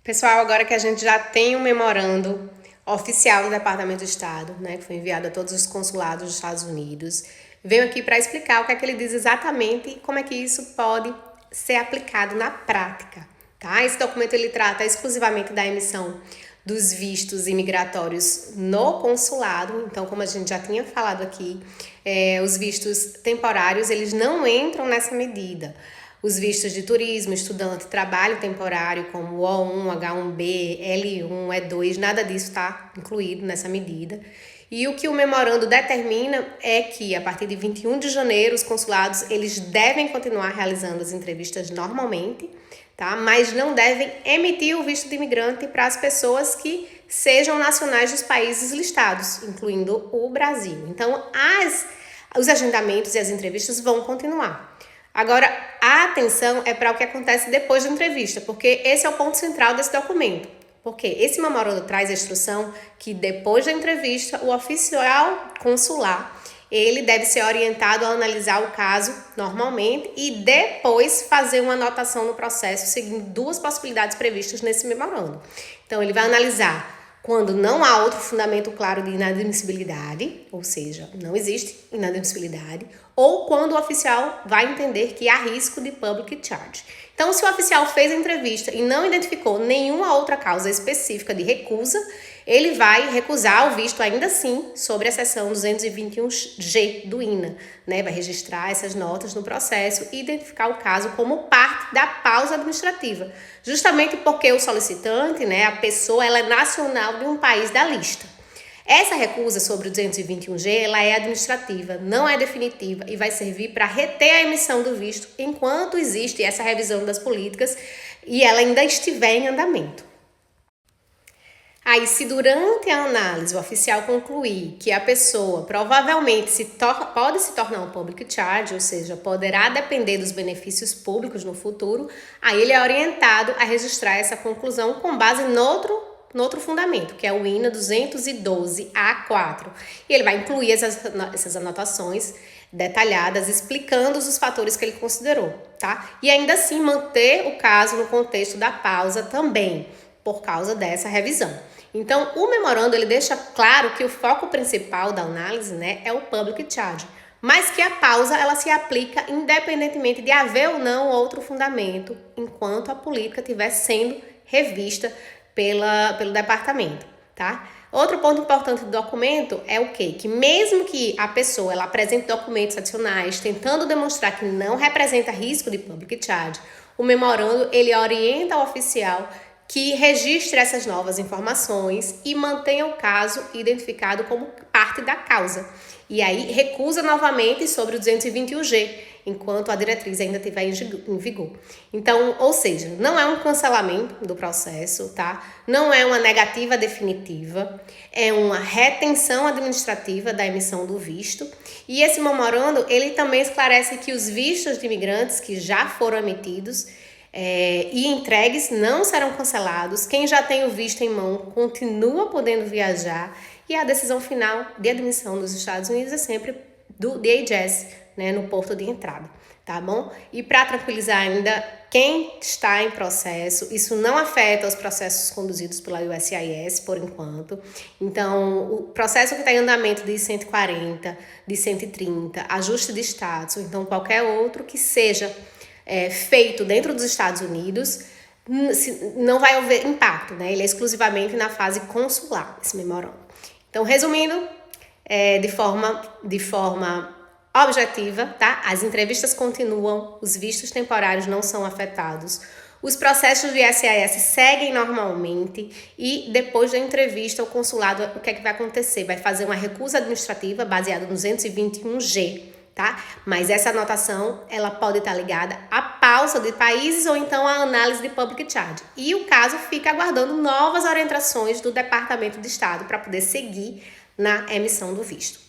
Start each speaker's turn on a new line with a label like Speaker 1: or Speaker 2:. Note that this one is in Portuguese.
Speaker 1: Pessoal, agora que a gente já tem um memorando oficial do Departamento de Estado, né, que foi enviado a todos os consulados dos Estados Unidos, venho aqui para explicar o que é que ele diz exatamente e como é que isso pode ser aplicado na prática, tá? Esse documento ele trata exclusivamente da emissão dos vistos imigratórios no consulado. Então, como a gente já tinha falado aqui, os vistos temporários eles não entram nessa medida. Os vistos de turismo, estudante, trabalho temporário, como O1, H1B, L1, E2, nada disso está incluído nessa medida. E o que o memorando determina é que, a partir de 21 de janeiro, os consulados eles devem continuar realizando as entrevistas normalmente, tá? Mas não devem emitir o visto de imigrante para as pessoas que sejam nacionais dos países listados, incluindo o Brasil. Então, os agendamentos e as entrevistas vão continuar. Agora, a atenção é para o que acontece depois da entrevista, porque esse é o ponto central desse documento. Porque esse memorando traz a instrução que depois da entrevista, o oficial consular, ele deve ser orientado a analisar o caso normalmente e depois fazer uma anotação no processo, seguindo duas possibilidades previstas nesse memorando. Então, ele vai analisar quando não há outro fundamento claro de inadmissibilidade, ou seja, não existe inadmissibilidade, ou quando o oficial vai entender que há risco de public charge. Então, se o oficial fez a entrevista e não identificou nenhuma outra causa específica de recusa, ele vai recusar o visto ainda assim sobre a seção 221G do INA, né? Vai registrar essas notas no processo e identificar o caso como parte da pausa administrativa, justamente porque o solicitante, né, a pessoa, ela é nacional de um país da lista. Essa recusa sobre o 221G, ela é administrativa, não é definitiva e vai servir para reter a emissão do visto enquanto existe essa revisão das políticas e ela ainda estiver em andamento. Aí, se durante a análise o oficial concluir que a pessoa provavelmente pode se tornar um public charge, ou seja, poderá depender dos benefícios públicos no futuro, aí ele é orientado a registrar essa conclusão com base no outro fundamento, que é o INA 212A4. E ele vai incluir essas anotações detalhadas, explicando os fatores que ele considerou, tá? E ainda assim manter o caso no contexto da pausa também, por causa dessa revisão. Então, o memorando ele deixa claro que o foco principal da análise, né, é o public charge, mas que a pausa ela se aplica independentemente de haver ou não outro fundamento, enquanto a política estiver sendo revista pelo departamento, tá? Outro ponto importante do documento é o quê? Que mesmo que a pessoa ela apresente documentos adicionais tentando demonstrar que não representa risco de public charge, o memorando ele orienta o oficial que registre essas novas informações e mantenha o caso identificado como parte da causa. E aí recusa novamente sobre o 221G, enquanto a diretriz ainda estiver em vigor. Então, ou seja, não é um cancelamento do processo, tá? Não é uma negativa definitiva, é uma retenção administrativa da emissão do visto. E esse memorando, ele também esclarece que os vistos de imigrantes que já foram emitidos e entregues não serão cancelados. Quem já tem o visto em mão continua podendo viajar e a decisão final de admissão nos Estados Unidos é sempre do DHS, né, no porto de entrada, tá bom? E para tranquilizar ainda quem está em processo, isso não afeta os processos conduzidos pela USCIS por enquanto. Então, o processo que está em andamento de 140, de 130, ajuste de status, ou então qualquer outro que seja feito dentro dos Estados Unidos, não vai haver impacto, né? Ele é exclusivamente na fase consular, esse memorando. Então, resumindo, de forma objetiva, tá? As entrevistas continuam, os vistos temporários não são afetados, os processos de SIS seguem normalmente e depois da entrevista o consulado, o que é que vai acontecer? Vai fazer uma recusa administrativa baseada no 221G, tá? Mas essa anotação, ela pode estar ligada à pausa de países ou então à análise de public charge. E o caso fica aguardando novas orientações do Departamento de Estado para poder seguir na emissão do visto.